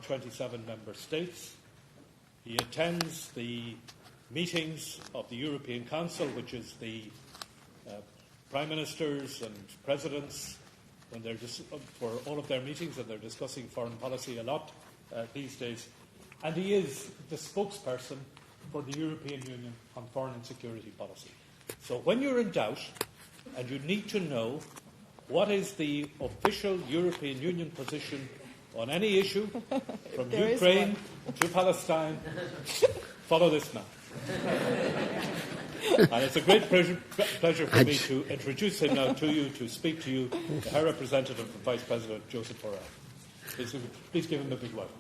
27 member states. He attends the meetings of the European Council, which is the prime ministers and presidents when they're for all of their meetings, and they're discussing foreign policy a lot these days. And he is the spokesperson for the European Union on foreign and security policy. So when you're in doubt and you need to know what is the official European Union position on any issue, from Ukraine to Palestine, follow this man. And it's a great pleasure for me to introduce him now to you, to speak to you, the High Representative and Vice President Joseph Borrell. Please give him a big welcome.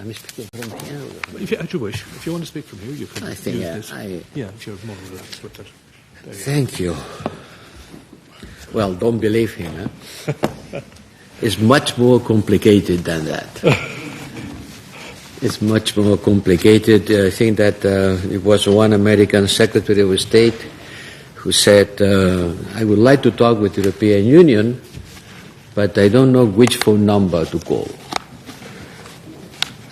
I'm speaking from here. As you wish. If you want to speak from here, you can. I think use this. Yeah, if you're more relaxed with it. Thank you. Well, don't believe him. Huh? It's much more complicated than that. It's much more complicated. I think that it was one American Secretary of State who said, I would like to talk with the European Union, but I don't know which phone number to call.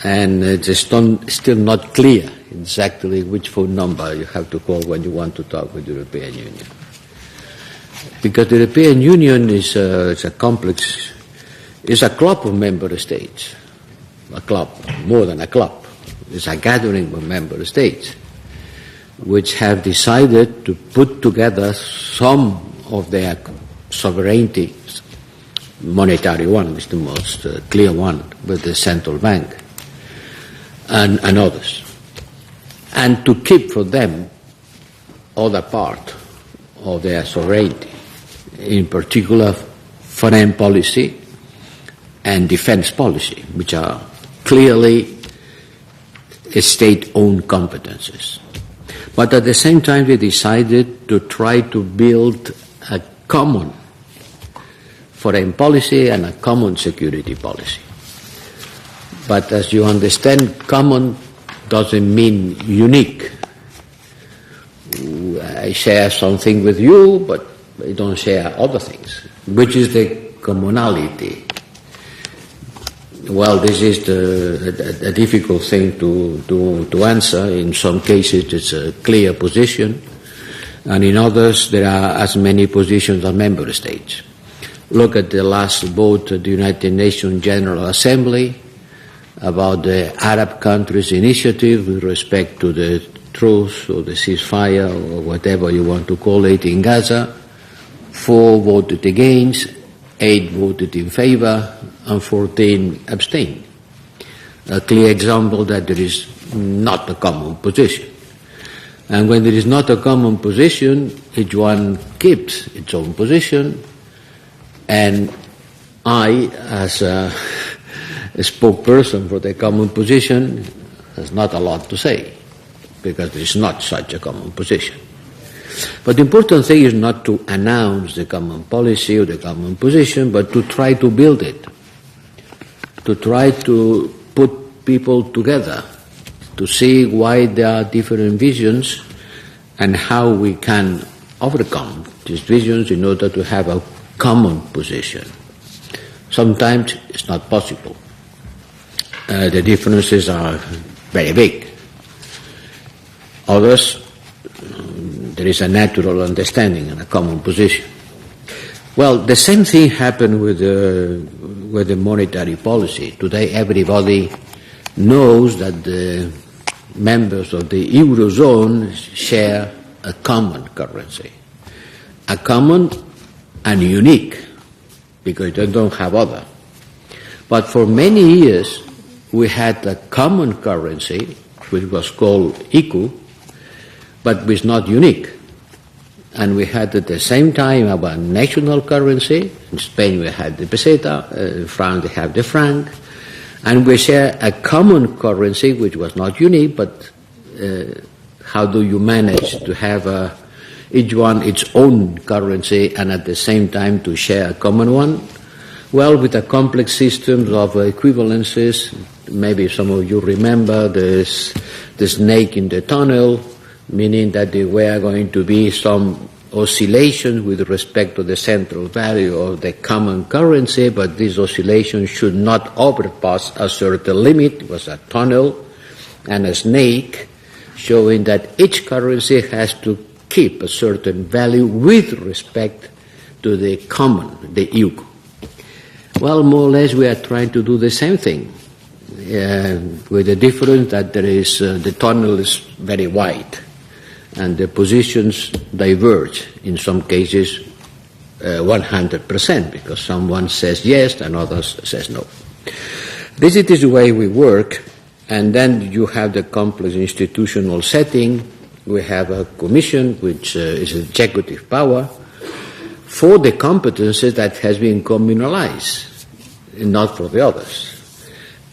And it's still not clear exactly which phone number you have to call when you want to talk with the European Union. Because the European Union is a complex, is a club of member states. A club, more than a club. It's a gathering of member states which have decided to put together some of their sovereignties. Monetary one is the most clear one, with the central bank. And others, and to keep for them other part of their sovereignty, in particular foreign policy and defense policy, which are clearly state-owned competences. But at the same time, they decided to try to build a common foreign policy and a common security policy. But as you understand, common doesn't mean unique. I share something with you, but I don't share other things. Which is the commonality? Well, this is a difficult thing to answer. In some cases, it's a clear position, and in others, there are as many positions as member states. Look at the last vote at the United Nations General Assembly about the Arab countries' initiative with respect to the truce or the ceasefire or whatever you want to call it in Gaza. 4 voted against, 8 voted in favor, and 14 abstained. A clear example that there is not a common position. And when there is not a common position, each one keeps its own position, and I, as a spokesperson for the common position, has not a lot to say, because there is not such a common position. But the important thing is not to announce the common policy or the common position, but to try to build it, to try to put people together, to see why there are different visions and how we can overcome these visions in order to have a common position. Sometimes it's not possible. The differences are very big. Others, there is a natural understanding and a common position. Well, the same thing happened with the monetary policy. Today, everybody knows that the members of the Eurozone share a common currency, a common and unique, because they don't have other. But for many years, we had a common currency, which was called ECU, but was not unique. And we had at the same time our national currency. In Spain we had the peseta, in France we have the franc, and we share a common currency which was not unique, but how do you manage to have each one its own currency and at the same time to share a common one? Well, with a complex system of equivalences, maybe some of you remember the snake in the tunnel, meaning that there were going to be some oscillations with respect to the central value of the common currency, but these oscillations should not overpass a certain limit. It was a tunnel and a snake, showing that each currency has to keep a certain value with respect to the common, the euro. Well, more or less we are trying to do the same thing, with the difference that there is, the tunnel is very wide and the positions diverge, in some cases 100%, because someone says yes and others says no. This is the way we work, and then you have the complex institutional setting. We have a commission which is executive power for the competences that has been communalized, not for the others.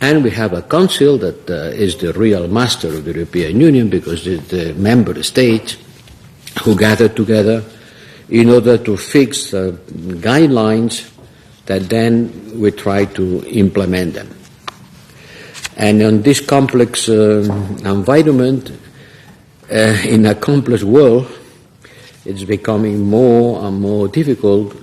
And we have a council that is the real master of the European Union, because the member states who gather together in order to fix guidelines that then we try to implement them. And in this complex environment, in a complex world, it's becoming more and more difficult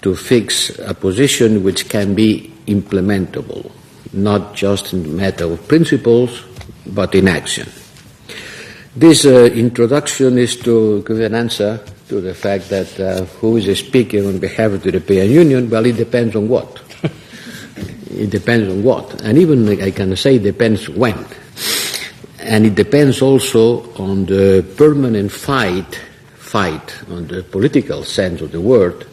to fix a position which can be implementable, not just in the matter of principles, but in action. This introduction is to give an answer to the fact that who is speaking on behalf of the European Union. Well, it depends on what. It depends on what. And even I can say it depends when. And it depends also on the permanent fight on the political sense of the word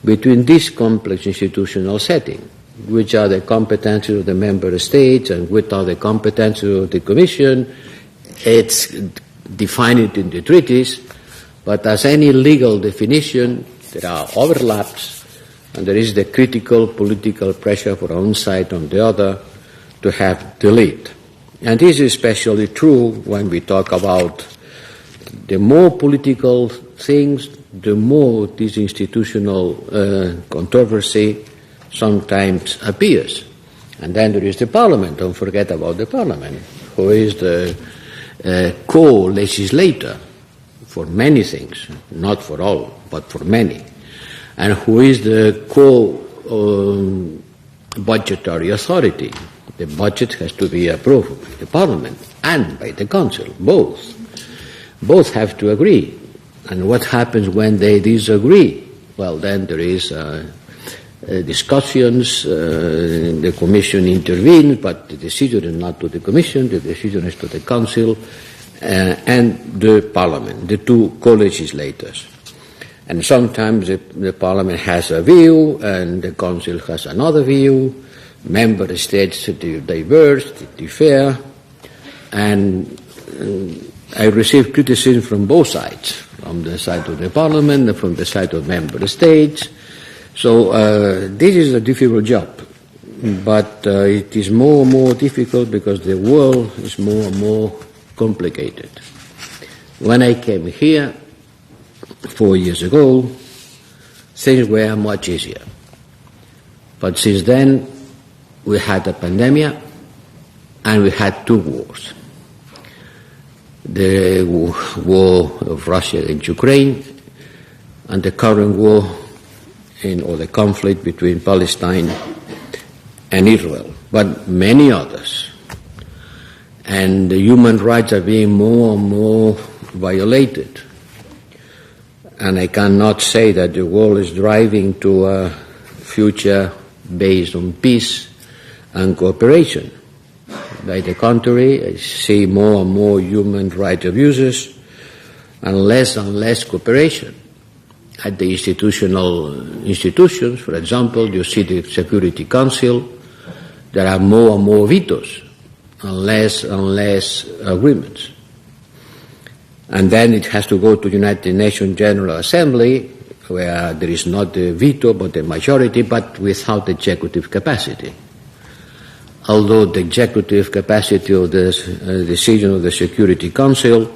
between this complex institutional setting, which are the competences of the member states and which are the competences of the Commission. It's defined in the treaties, but as any legal definition, there are overlaps, and there is the critical political pressure for one side on the other to have the lead. And this is especially true when we talk about the more political things, the more this institutional controversy sometimes appears. And then there is the Parliament. Don't forget about the Parliament, who is the co-legislator for many things, not for all, but for many, and who is the co-budgetary authority. The budget has to be approved by the Parliament and by the Council, both. Both have to agree. And what happens when they disagree? Well, then there is discussions, the Commission intervenes, but the decision is not to the Commission, the decision is to the Council and the Parliament, the two co-legislators. And sometimes the Parliament has a view and the Council has another view. Member states diverge, differ, and I receive criticism from both sides, from the side of the Parliament and from the side of Member States. So this is a difficult job, but it is more and more difficult because the world is more and more complicated. When I came here 4 years ago, things were much easier. But since then, we had a pandemic and we had two wars. The war of Russia and Ukraine and the current war or the conflict between Palestine and Israel, but many others. And the human rights are being more and more violated. And I cannot say that the world is driving to a future based on peace and cooperation. By the contrary, I see more and more human rights abuses and less cooperation. At the institutions, for example, you see the Security Council, there are more and more vetoes and less agreements. And then it has to go to United Nations General Assembly, where there is not the veto but the majority, but without executive capacity. Although the executive capacity of the decision of the Security Council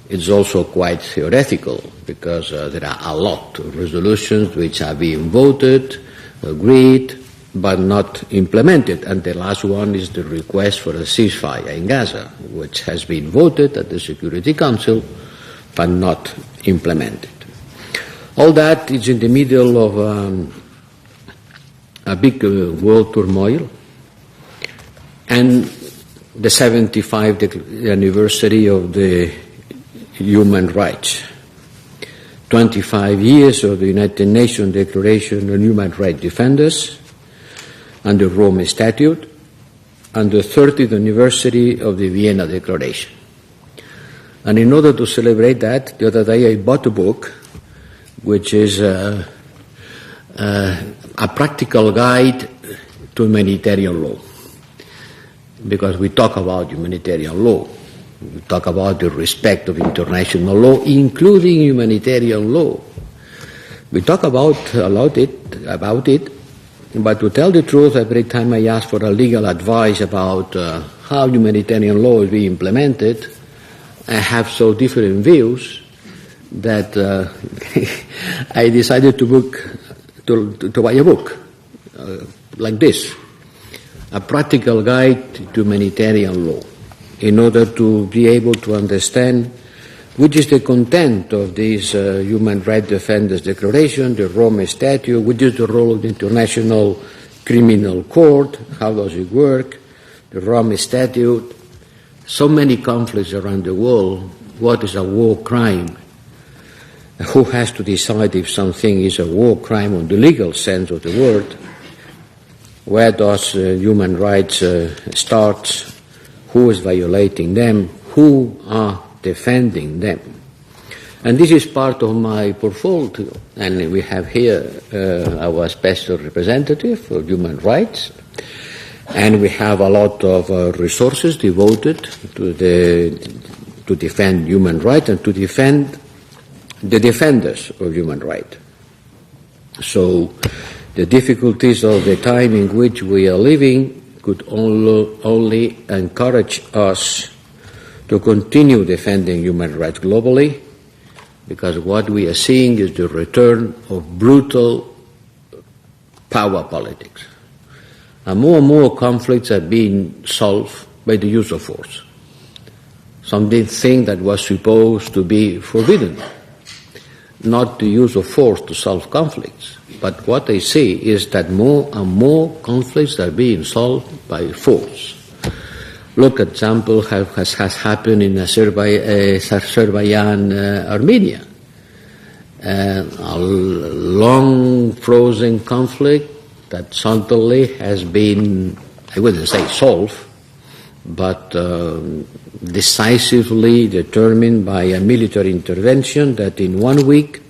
is also quite theoretical, because there are a lot of resolutions which are being voted, agreed, but not implemented. And the last one is the request for a ceasefire in Gaza, which has been voted at the Security Council, but not implemented. All that is in the middle of a big world turmoil, and the 75th anniversary of the human rights. 25 years of the United Nations Declaration on Human Rights Defenders and the Rome Statute, and the 30th anniversary of the Vienna Declaration. And in order to celebrate that, the other day I bought a book which is a practical guide to humanitarian law. Because we talk about humanitarian law. We talk about the respect of international law, including humanitarian law. We talk about it, but to tell the truth, every time I ask for a legal advice about how humanitarian law is being implemented, I have so different views that I decided to buy a book like this, a practical guide to humanitarian law, in order to be able to understand which is the content of this Human Rights Defenders Declaration, the Rome Statute, which is the role of the International Criminal Court, how does it work, the Rome Statute, so many conflicts around the world, what is a war crime, who has to decide if something is a war crime in the legal sense of the word, where does human rights start, who is violating them, who are defending them. And this is part of my portfolio, and we have here our special representative for human rights, and we have a lot of resources devoted to defend human rights and to defend the defenders of human rights. So the difficulties of the time in which we are living could only encourage us to continue defending human rights globally, because what we are seeing is the return of brutal power politics. And more conflicts are being solved by the use of force, something that was supposed to be forbidden, not the use of force to solve conflicts. But what I see is that more and more conflicts are being solved by force. Look, example, has happened in Azerbaijan, Armenia. A long frozen conflict that suddenly has been, I wouldn't say solved, but decisively determined by a military intervention that in 1 week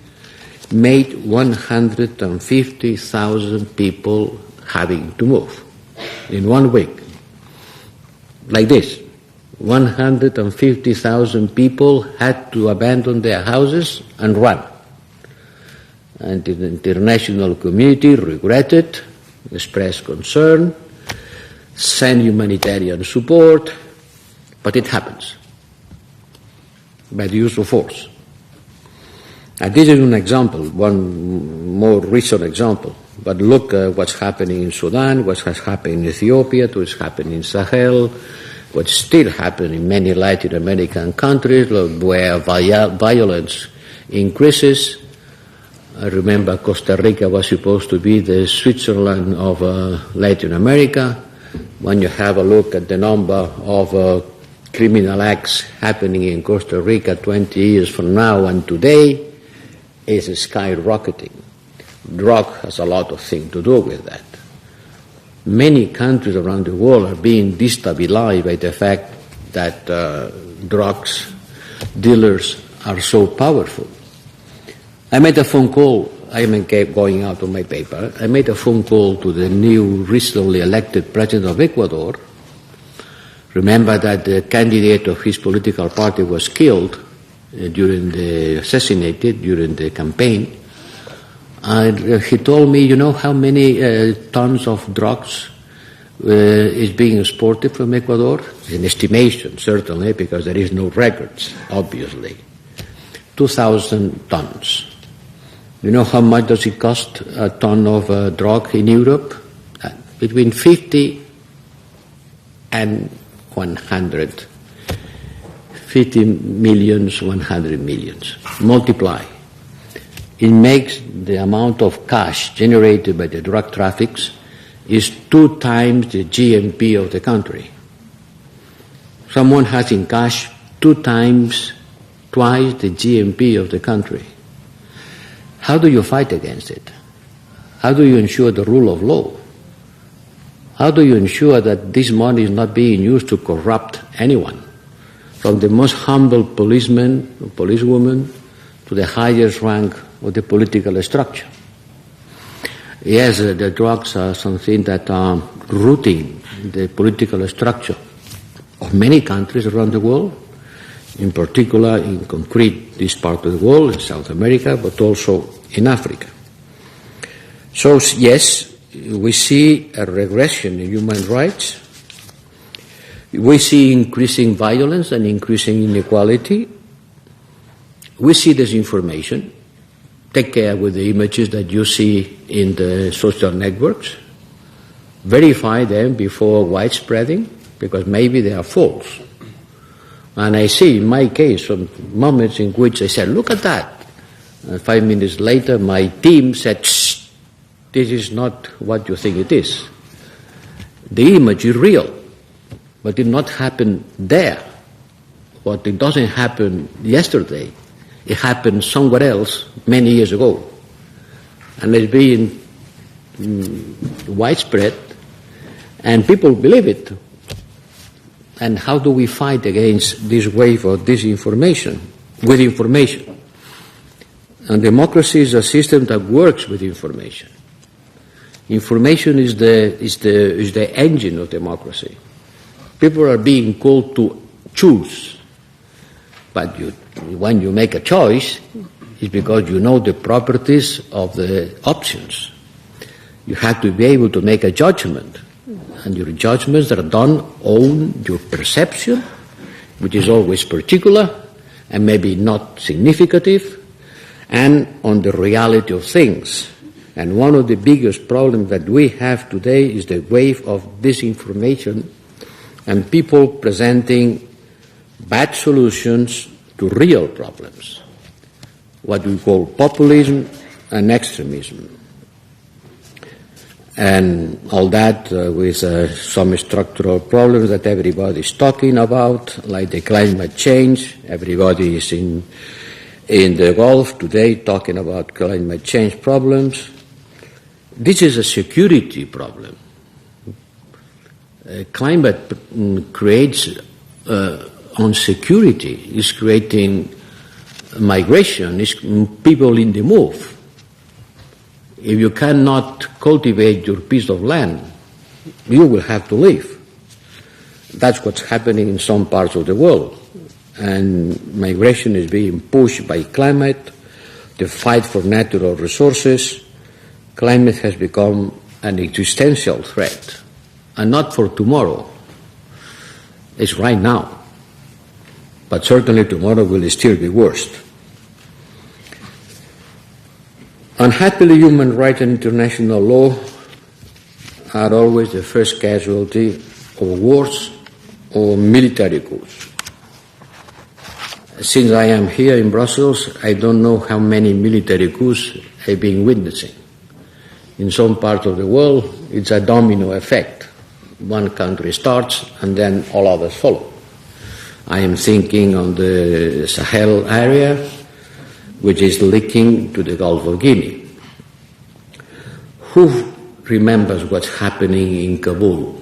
made 150,000 people having to move. In 1 week. Like this, 150,000 people had to abandon their houses and run. And the international community regretted, expressed concern, sent humanitarian support, but it happens by the use of force. And this is an example, one more recent example. But look what's happening in Sudan, what has happened in Ethiopia, what's happening in Sahel, what's still happening in many Latin American countries where violence increases. I remember Costa Rica was supposed to be the Switzerland of Latin America. When you have a look at the number of criminal acts happening in Costa Rica 20 years from now and today, is skyrocketing. Drug has a lot of things to do with that. Many countries around the world are being destabilized by the fact that drugs dealers are so powerful. I made a phone call, I kept going out of my paper, I made a phone call to the new recently elected president of Ecuador. Remember that the candidate of his political party was killed assassinated during the campaign. And he told me, you know how many tons of drugs is being exported from Ecuador? It's an estimation, certainly, because there is no records, obviously. 2,000 tons. You know how much does it cost a ton of drug in Europe? between 50 and 100, 50 millions, 100 millions. Multiply. It makes the amount of cash generated by the drug traffics is 2 times the GNP of the country. Someone has in cash 2 times, twice the GNP of the country. How do you fight against it? How do you ensure the rule of law? How do you ensure that this money is not being used to corrupt anyone, from the most humble policeman or policewoman to the highest rank of the political structure? Yes, the drugs are something that are rooting the political structure of many countries around the world, in particular in concrete this part of the world, in South America, but also in Africa. So yes, we see a regression in human rights. We see increasing violence and increasing inequality. We see disinformation. Take care with the images that you see in the social networks. Verify them before widespreading, because maybe they are false. And I see in my case some moments in which I said, look at that. And 5 minutes later, my team said, shh, this is not what you think it is. The image is real, but it did not happen there. What it doesn't happen yesterday, it happened somewhere else many years ago. And it's being widespread, and people believe it. And how do we fight against this wave of disinformation? With information. And democracy is a system that works with information. Information is the engine of democracy. People are being called to choose. But when you make a choice, it's because you know the properties of the options. You have to be able to make a judgment. And your judgments are done on your perception, which is always particular and maybe not significative, and on the reality of things. And one of the biggest problems that we have today is the wave of disinformation and people presenting bad solutions to real problems, what we call populism and extremism. And all that with some structural problems that everybody is talking about, like the climate change. Everybody is in the Gulf today talking about climate change problems. This is a security problem. Climate creates insecurity, is creating migration, is people in the move. If you cannot cultivate your piece of land, you will have to leave. That's what's happening in some parts of the world. And migration is being pushed by climate, the fight for natural resources. Climate has become an existential threat, and not for tomorrow. It's right now. But certainly tomorrow will still be worse. Unhappily, human rights and international law are always the first casualty of wars or military coups. Since I am here in Brussels, I don't know how many military coups I've been witnessing. In some parts of the world, it's a domino effect. One country starts and then all others follow. I am thinking on the Sahel area, which is linking to the Gulf of Guinea. Who remembers what's happening in Kabul?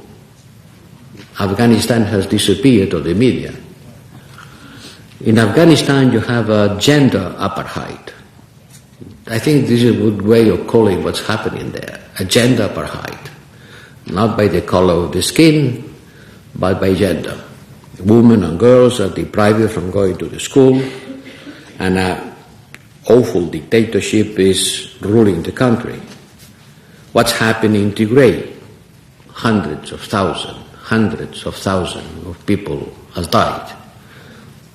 Afghanistan has disappeared of the media. In Afghanistan, you have a gender apartheid. I think this is a good way of calling what's happening there, a gender apartheid. Not by the color of the skin, but by gender. Women and girls are deprived from going to the school, and an awful dictatorship is ruling the country. What's happening in Tigray? Hundreds of thousands of people have died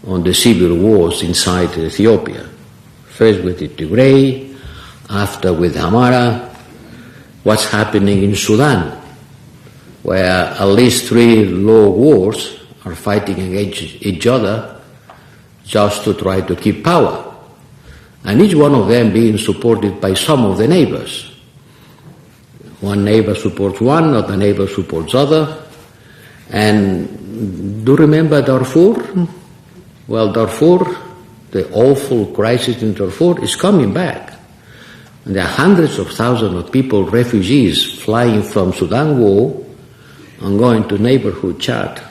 on the civil wars inside Ethiopia. First with the Tigray, after with Amara. What's happening in Sudan? where at least 3 low wars are fighting against each other just to try to keep power. And each one of them being supported by some of the neighbors. One neighbor supports one, other neighbor supports other. And do you remember Darfur? Well, Darfur, the awful crisis in Darfur is coming back. And there are hundreds of thousands of people, refugees, flying from Sudan war and going to neighborhood Chad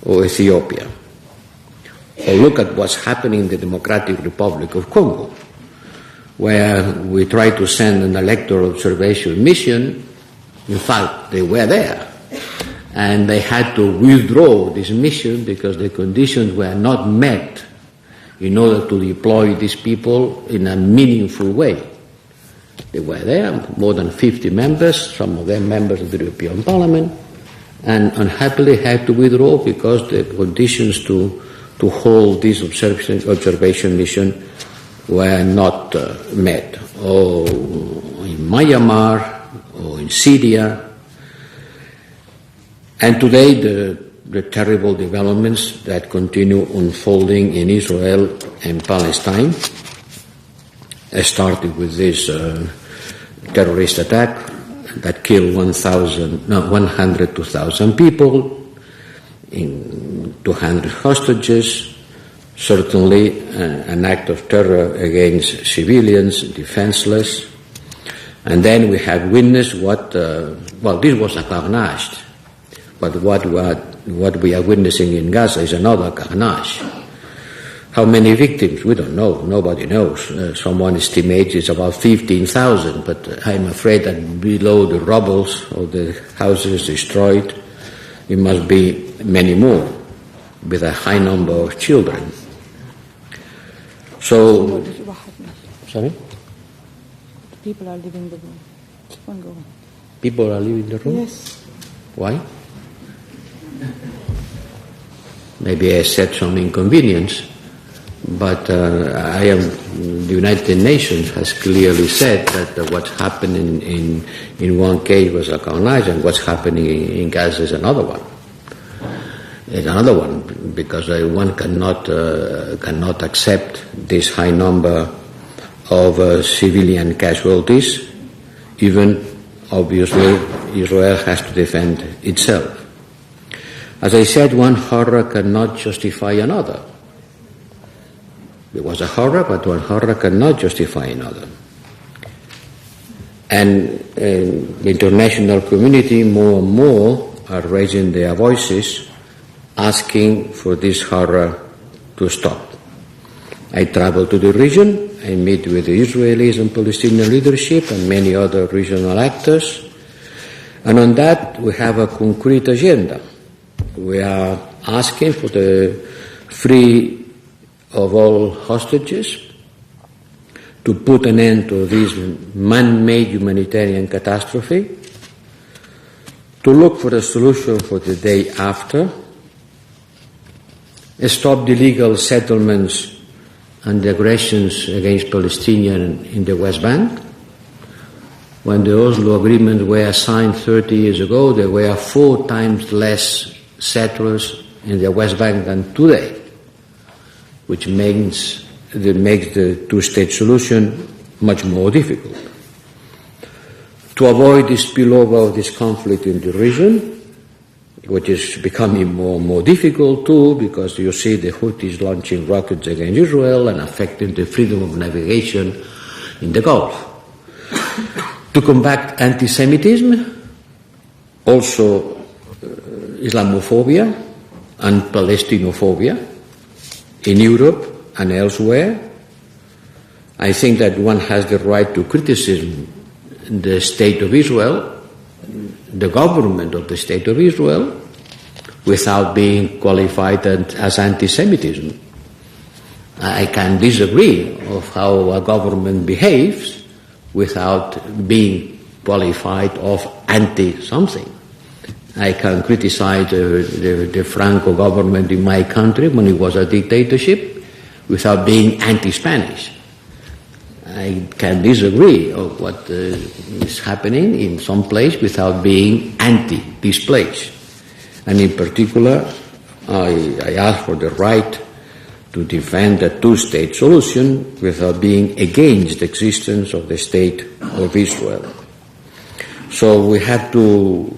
or Ethiopia. Or look at what's happening in the Democratic Republic of Congo, where we try to send an electoral observation mission. In fact, they were there. And they had to withdraw this mission because the conditions were not met in order to deploy these people in a meaningful way. They were there, more than 50 members, some of them members of the European Parliament, and unhappily had to withdraw because the conditions to hold this observation mission were not met. Or in Myanmar, or in Syria. And today the terrible developments that continue unfolding in Israel and Palestine, started with this terrorist attack that killed 100 to 1,000 people, in 200 hostages, certainly an act of terror against civilians, defenseless. And then we have witnessed this was a carnage, but what we are witnessing in Gaza is another carnage. How many victims? We don't know. Nobody knows. Someone estimates it's about 15,000, but I'm afraid that below the rubble of the houses destroyed, it must be many more, with a high number of children. So, sorry? People are leaving the room. Keep on going. People are leaving the room? Yes. Why? Maybe I said some inconvenience, but the United Nations has clearly said that what's happening in one case was a carnage, and what's happening in Gaza is another one. It's another one, because one cannot accept this high number of civilian casualties. Even, obviously, Israel has to defend itself. As I said, one horror cannot justify another. It was a horror, but one horror cannot justify another. And the international community more and more are raising their voices, asking for this horror to stop. I travel to the region, I meet with the Israelis and Palestinian leadership and many other regional actors, and on that we have a concrete agenda. We are asking for the free of all hostages, to put an end to this man-made humanitarian catastrophe, to look for a solution for the day after, stop the illegal settlements and the aggressions against Palestinians in the West Bank. When the Oslo Agreement were signed 30 years ago, there were 4 times less settlers in the West Bank than today, which makes the two-state solution much more difficult. To avoid the spillover of this conflict in the region, which is becoming more and more difficult too, because you see the Houthis launching rockets against Israel and affecting the freedom of navigation in the Gulf. To combat anti-Semitism, also Islamophobia and Palestinophobia in Europe and elsewhere. I think that one has the right to criticize the state of Israel, the government of the state of Israel, without being qualified as anti-Semitism. I can disagree of how a government behaves without being qualified of anti-something. I can criticize the Franco government in my country when it was a dictatorship without being anti-Spanish. I can disagree of what is happening in some place without being anti this place. And in particular, I ask for the right to defend a two-state solution without being against the existence of the state of Israel. So we have to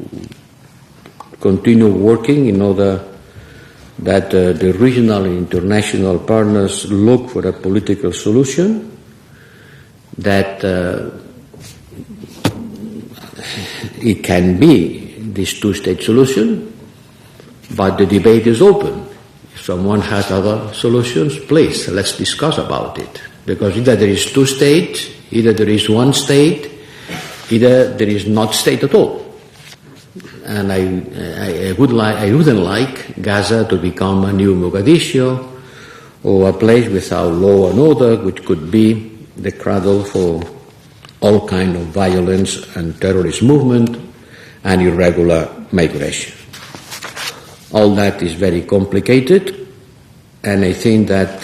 continue working in order that the regional and international partners look for a political solution, that it can be this two-state solution, but the debate is open. If someone has other solutions, please, let's discuss about it. Because either there is two states, either there is one state, either there is not state at all. And I wouldn't like Gaza to become a new Mogadishu or a place without law and order, which could be the cradle for all kind of violence and terrorist movement and irregular migration. All that is very complicated, and I think that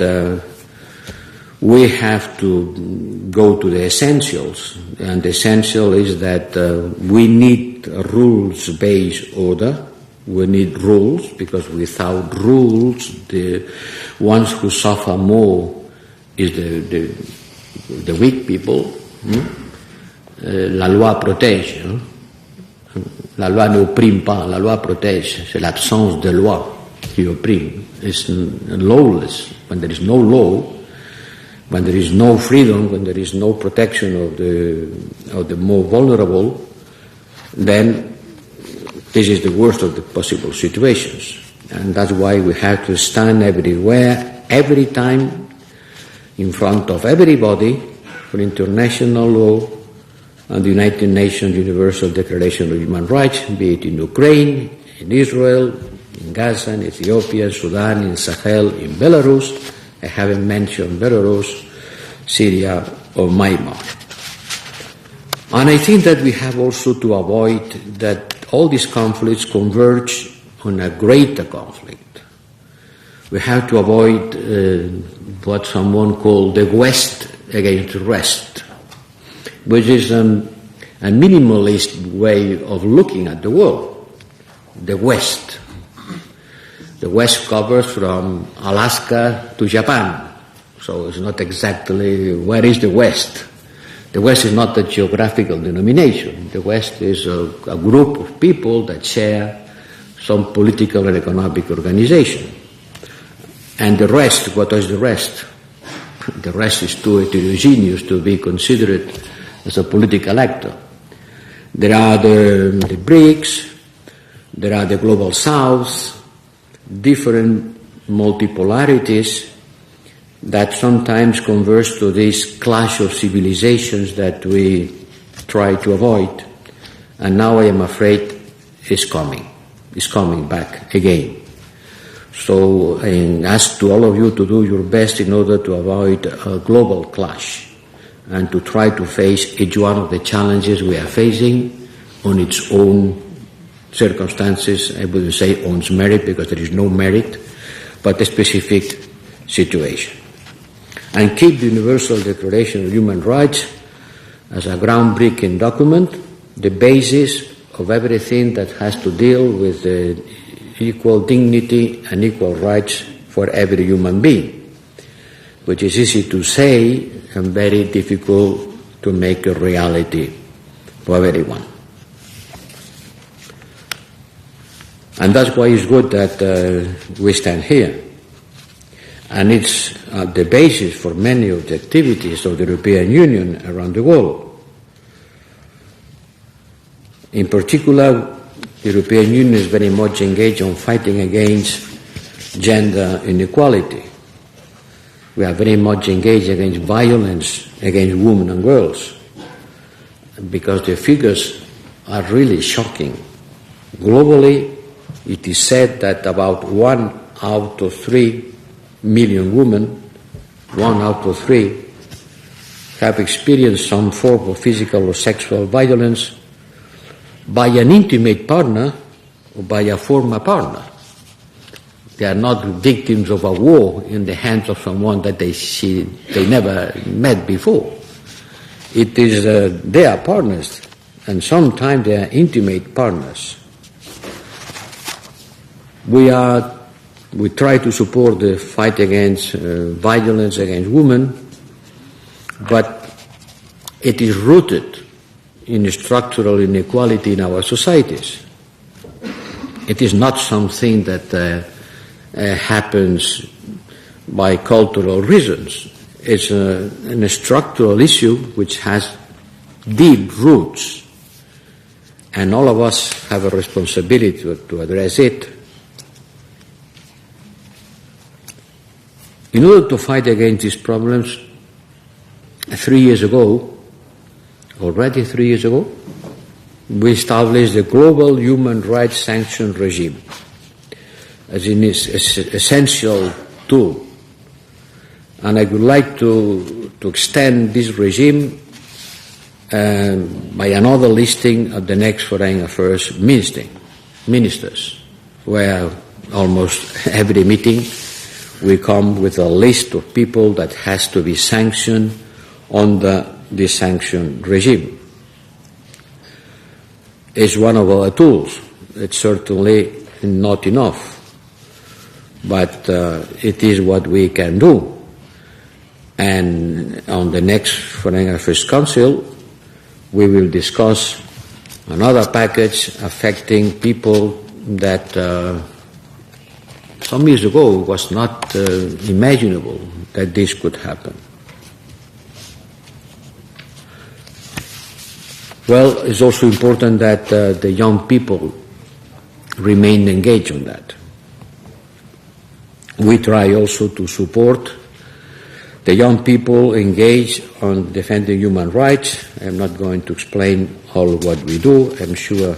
we have to go to the essentials, and the essential is that we need a rules-based order. We need rules, because without rules, the ones who suffer more is the weak people. La loi protège. La loi n'opprime pas, la loi protège. C'est l'absence de loi qui opprime. It's lawless. When there is no law, when there is no freedom, when there is no protection of the more vulnerable, then this is the worst of the possible situations. And that's why we have to stand everywhere, every time, in front of everybody, for international law and the United Nations Universal Declaration of Human Rights, be it in Ukraine, in Israel, in Gaza, in Ethiopia, in Sudan, in Sahel, in Belarus. I haven't mentioned Belarus, Syria, or Myanmar. And I think that we have also to avoid that all these conflicts converge on a greater conflict. We have to avoid what someone called the West against the rest, which is a minimalist way of looking at the world. The West. The West covers from Alaska to Japan, so it's not exactly where is the West. The West is not a geographical denomination. The West is a group of people that share some political and economic organization. And the rest, what is the rest? The rest is too heterogeneous to be considered as a political actor. There are the BRICS, there are the Global South, different multipolarities that sometimes converge to this clash of civilizations that we try to avoid. And now I am afraid it's coming back again. So I ask to all of you to do your best in order to avoid a global clash and to try to face each one of the challenges we are facing on its own circumstances. I wouldn't say on its merit, because there is no merit, but a specific situation. And keep the Universal Declaration of Human Rights as a groundbreaking document, the basis of everything that has to deal with the equal dignity and equal rights for every human being, which is easy to say and very difficult to make a reality for everyone. And that's why it's good that we stand here. And it's the basis for many of the activities of the European Union around the world. In particular, the European Union is very much engaged on fighting against gender inequality. We are very much engaged against violence against women and girls, because the figures are really shocking. Globally, it is said that about 1 out of 3 million women, 1 out of 3, have experienced some form of physical or sexual violence by an intimate partner or by a former partner. They are not victims of a war in the hands of someone that they never met before. It is they are partners, and sometimes they are intimate partners. We try to support the fight against violence against women, but it is rooted in structural inequality in our societies. It is not something that happens by cultural reasons. It's a structural issue which has deep roots, and all of us have a responsibility to address it. In order to fight against these problems, 3 years ago, already 3 years ago, we established the global human rights sanction regime as an essential tool. And I would like to extend this regime by another listing of the next Foreign Affairs ministers, where almost every meeting we come with a list of people that has to be sanctioned under this sanction regime. It's one of our tools. It's certainly not enough, but it is what we can do. And on the next Foreign Affairs Council, we will discuss another package affecting people that some years ago was not imaginable that this could happen. Well, it's also important that the young people remain engaged on that. We try also to support the young people engaged on defending human rights. I'm not going to explain all what we do. I'm sure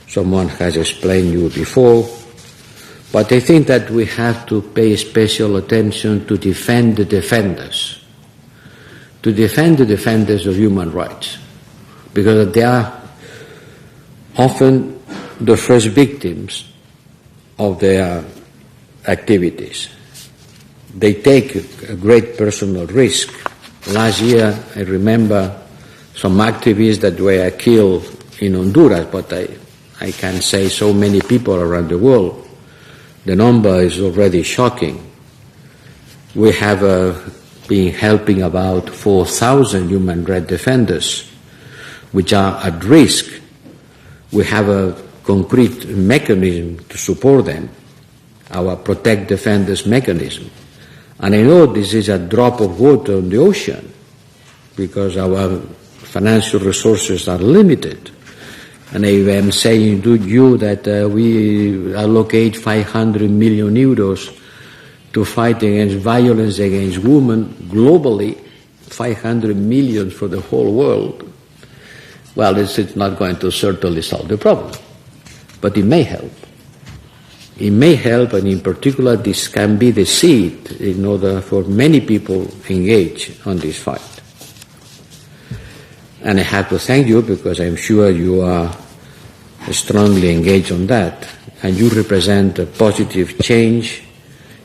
someone has explained you before. But I think that we have to pay special attention to defend the defenders, of human rights, because they are often the first victims of their activities. They take a great personal risk. Last year, I remember some activists that were killed in Honduras, but I can say so many people around the world. The number is already shocking. We have been helping about 4,000 human rights defenders, which are at risk. We have a concrete mechanism to support them, our Protect Defenders mechanism. And I know this is a drop of water in the ocean because our financial resources are limited. And I am saying to you that we allocate 500 million euros to fight against violence against women globally, 500 million for the whole world. Well, it's not going to certainly solve the problem, but it may help. It may help, and in particular, this can be the seed in order for many people engage on this fight. And I have to thank you because I'm sure you are strongly engaged on that, and you represent a positive change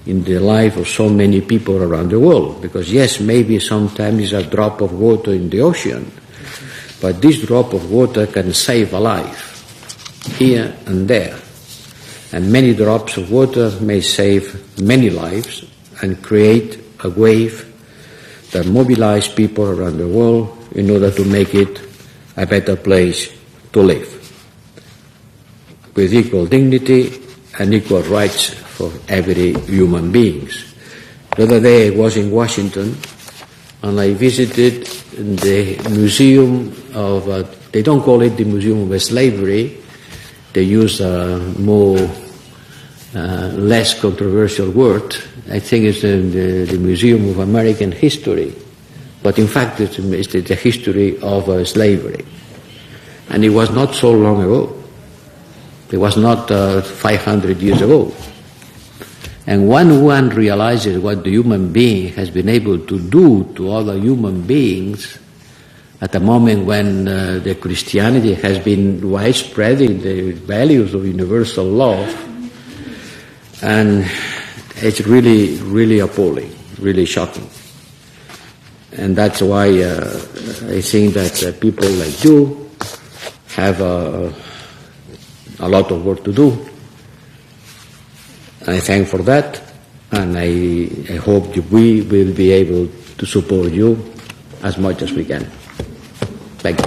in the life of so many people around the world. Because yes, maybe sometimes it's a drop of water in the ocean, but this drop of water can save a life here and there. And many drops of water may save many lives and create a wave that mobilizes people around the world in order to make it a better place to live, with equal dignity and equal rights for every human being. The other day I was in Washington and I visited the museum of, they don't call it the Museum of Slavery, they use a less controversial word. I think it's the Museum of American History, but in fact it's the history of slavery. And it was not so long ago. It was not 500 years ago. And when one realizes what the human being has been able to do to other human beings, at a moment when the Christianity has been widespread in the values of universal love, and it's really, really appalling, really shocking. And that's why I think that people like you have a lot of work to do. I thank for that, and I hope that we will be able to support you as much as we can. Thank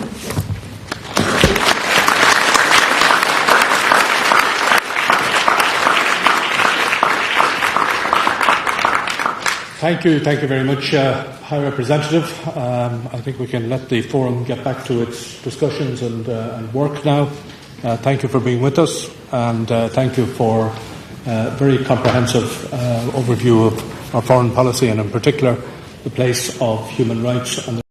you. Thank you very much, High Representative. I think we can let the forum get back to its discussions and work now. Thank you for being with us, and thank you for a very comprehensive overview of our foreign policy, and in particular the place of human rights and